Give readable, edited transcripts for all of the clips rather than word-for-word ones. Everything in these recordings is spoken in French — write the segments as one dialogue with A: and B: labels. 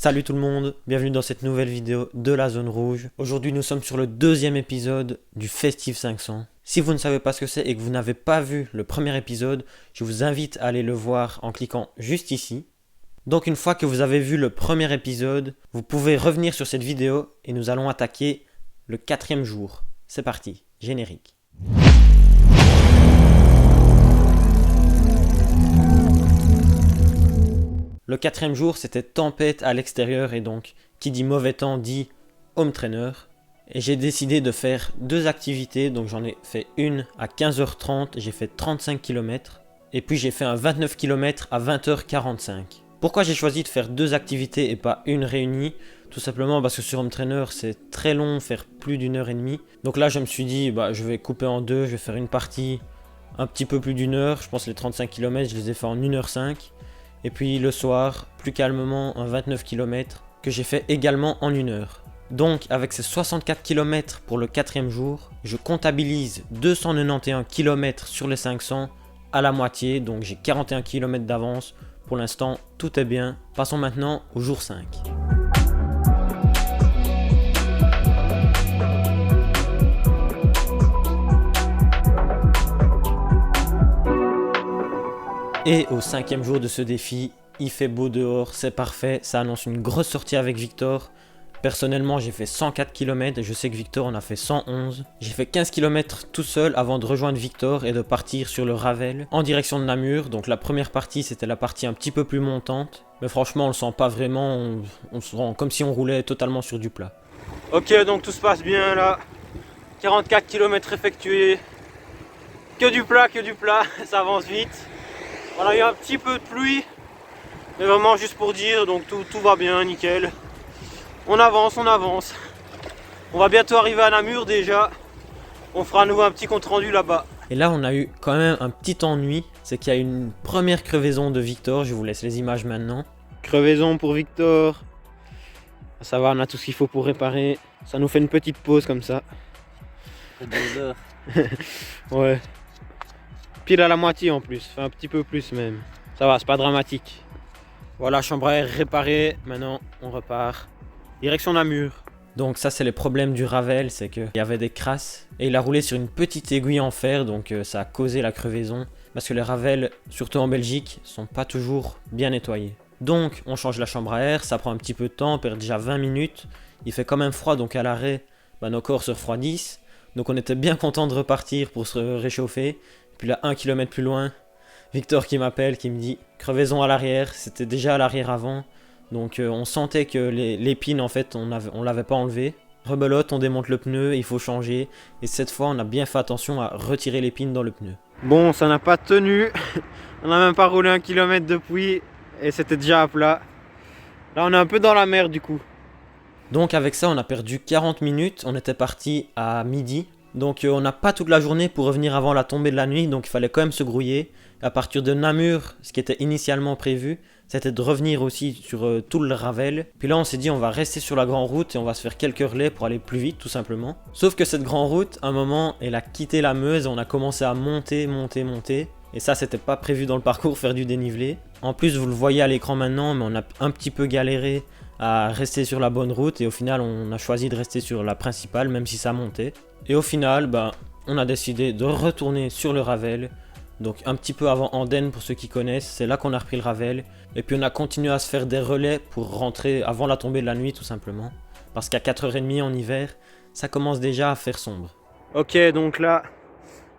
A: Salut tout le monde, bienvenue dans cette nouvelle vidéo de la zone rouge. Aujourd'hui nous sommes sur le deuxième épisode du Festive 500. Si vous ne savez pas ce que c'est et que vous n'avez pas vu le premier épisode, je vous invite à aller le voir en cliquant juste ici. Donc une fois que vous avez vu le premier épisode, vous pouvez revenir sur cette vidéo et nous allons attaquer le 4e jour. C'est parti, générique. Le 4e jour, c'était tempête à l'extérieur et donc, qui dit mauvais temps dit home trainer. Et j'ai décidé de faire deux activités, donc j'en ai fait une à 15h30, j'ai fait 35 km. Et puis j'ai fait un 29 km à 20h45. Pourquoi j'ai choisi de faire deux activités et pas une réunie? Tout simplement parce que sur home trainer, c'est très long, faire plus d'1h30. Donc là, je me suis dit, je vais couper en deux, je vais faire une partie un petit peu plus d'une heure. Je pense que les 35 km, je les ai fait en 1h05. Et puis le soir, plus calmement, un 29 km que j'ai fait également en 1 heure. Donc avec ces 64 km pour le 4e jour, je comptabilise 291 km sur les 500 à la moitié. Donc j'ai 41 km d'avance. Pour l'instant, tout est bien. Passons maintenant au jour 5. Et au 5e jour de ce défi, il fait beau dehors, c'est parfait, ça annonce une grosse sortie avec Victor. Personnellement, j'ai fait 104 km et je sais que Victor en a fait 111. J'ai fait 15 km tout seul avant de rejoindre Victor et de partir sur le Ravel en direction de Namur. Donc la première partie, c'était la partie un petit peu plus montante. Mais franchement, on le sent pas vraiment, on se rend comme si on roulait totalement sur du plat. Ok, donc tout se passe bien là. 44 km effectués. Que du plat, ça avance vite. On a eu un petit peu de pluie, mais vraiment juste pour dire, donc tout va bien, nickel. On avance. On va bientôt arriver à Namur déjà. On fera à nouveau un petit compte rendu là-bas. Et là, on a eu quand même un petit ennui, c'est qu'il y a une première crevaison de Victor. Je vous laisse les images maintenant. Crevaison pour Victor. Ça va, on a tout ce qu'il faut pour réparer. Ça nous fait une petite pause comme ça. Ouais. Pile à la moitié en plus, enfin un petit peu plus même. Ça va, c'est pas dramatique. Voilà, chambre à air réparée. Maintenant, on repart. Direction Namur. Donc ça, c'est les problèmes du Ravel, c'est qu'il y avait des crasses. Et il a roulé sur une petite aiguille en fer, donc ça a causé la crevaison. Parce que les Ravel, surtout en Belgique, sont pas toujours bien nettoyés. Donc, on change la chambre à air, ça prend un petit peu de temps, on perd déjà 20 minutes. Il fait quand même froid, donc à l'arrêt, nos corps se refroidissent. Donc on était bien content de repartir pour se réchauffer. Puis là, 1 km plus loin, Victor qui m'appelle, qui me dit crevaison à l'arrière. C'était déjà à l'arrière avant. Donc on sentait que l'épine, en fait, on l'avait pas enlevé. Rebelote, on démonte le pneu, il faut changer. Et cette fois, on a bien fait attention à retirer l'épine dans le pneu. Bon, ça n'a pas tenu. On n'a même pas roulé 1 km depuis. Et c'était déjà à plat. Là, on est un peu dans la mer du coup. Donc avec ça, on a perdu 40 minutes. On était parti à midi. Donc on n'a pas toute la journée pour revenir avant la tombée de la nuit, donc il fallait quand même se grouiller. À partir de Namur, ce qui était initialement prévu, c'était de revenir aussi sur tout le Ravel. Puis là on s'est dit on va rester sur la grande route et on va se faire quelques relais pour aller plus vite tout simplement. Sauf que cette grande route, à un moment, elle a quitté la Meuse et on a commencé à monter. Et ça c'était pas prévu dans le parcours, faire du dénivelé. En plus vous le voyez à l'écran maintenant, mais on a un petit peu galéré à rester sur la bonne route et au final on a choisi de rester sur la principale même si ça montait. Et au final, on a décidé de retourner sur le Ravel. Donc un petit peu avant Andenne pour ceux qui connaissent, c'est là qu'on a repris le Ravel. Et puis on a continué à se faire des relais pour rentrer avant la tombée de la nuit tout simplement. Parce qu'à 4h30 en hiver, ça commence déjà à faire sombre. Ok, donc là,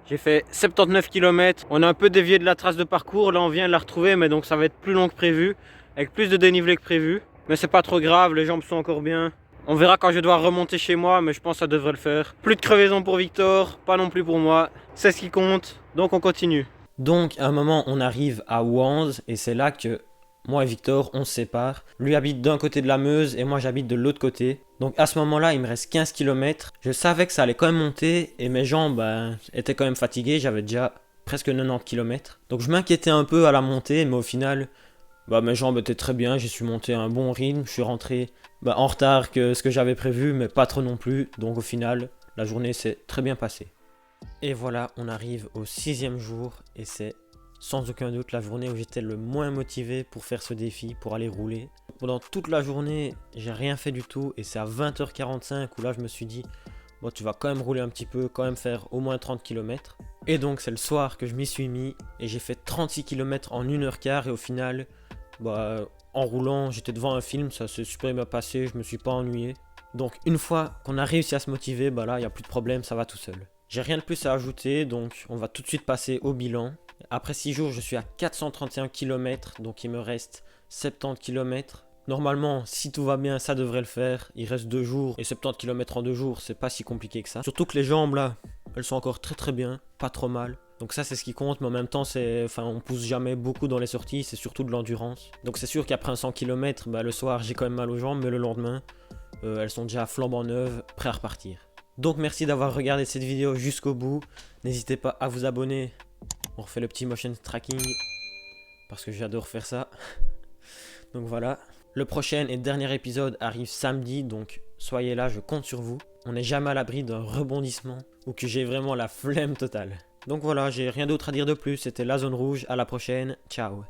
A: j'ai fait 79 km. On a un peu dévié de la trace de parcours, là on vient de la retrouver, mais donc ça va être plus long que prévu. Avec plus de dénivelé que prévu. Mais c'est pas trop grave, les jambes sont encore bien. On verra quand je vais devoir remonter chez moi, mais je pense que ça devrait le faire. Plus de crevaison pour Victor, pas non plus pour moi. C'est ce qui compte, donc on continue. Donc à un moment, on arrive à Wanze, et c'est là que moi et Victor, on se sépare. Lui habite d'un côté de la Meuse, et moi j'habite de l'autre côté. Donc à ce moment-là, il me reste 15 km. Je savais que ça allait quand même monter, et mes jambes étaient quand même fatiguées. J'avais déjà presque 90 km. Donc je m'inquiétais un peu à la montée, mais au final... mes jambes étaient très bien, j'y suis monté à un bon rythme, je suis rentré en retard que ce que j'avais prévu, mais pas trop non plus, donc au final, la journée s'est très bien passée. Et voilà, on arrive au 6e jour, et c'est sans aucun doute la journée où j'étais le moins motivé pour faire ce défi, pour aller rouler. Pendant toute la journée, j'ai rien fait du tout et c'est à 20h45 où là je me suis dit bon, tu vas quand même rouler un petit peu, quand même faire au moins 30 km. Et donc c'est le soir que je m'y suis mis et j'ai fait 36 km en 1h15 et au final, en roulant, j'étais devant un film, ça s'est super bien passé, je me suis pas ennuyé. Donc une fois qu'on a réussi à se motiver, là il n'y a plus de problème, ça va tout seul. J'ai rien de plus à ajouter, donc on va tout de suite passer au bilan. Après 6 jours, je suis à 431 km, donc il me reste 70 km. Normalement, si tout va bien, ça devrait le faire. Il reste 2 jours, et 70 km en 2 jours, c'est pas si compliqué que ça. Surtout que les jambes là, elles sont encore très bien, pas trop mal. Donc ça c'est ce qui compte, mais en même temps on pousse jamais beaucoup dans les sorties, c'est surtout de l'endurance. Donc c'est sûr qu'après un 100 km, le soir j'ai quand même mal aux jambes, mais le lendemain, elles sont déjà flambant neuves, prêtes à repartir. Donc merci d'avoir regardé cette vidéo jusqu'au bout. N'hésitez pas à vous abonner. On refait le petit motion tracking, parce que j'adore faire ça. Donc voilà. Le prochain et dernier épisode arrive samedi, donc soyez là, je compte sur vous. On n'est jamais à l'abri d'un rebondissement ou que j'ai vraiment la flemme totale. Donc voilà, j'ai rien d'autre à dire de plus, c'était la zone rouge, à la prochaine, ciao.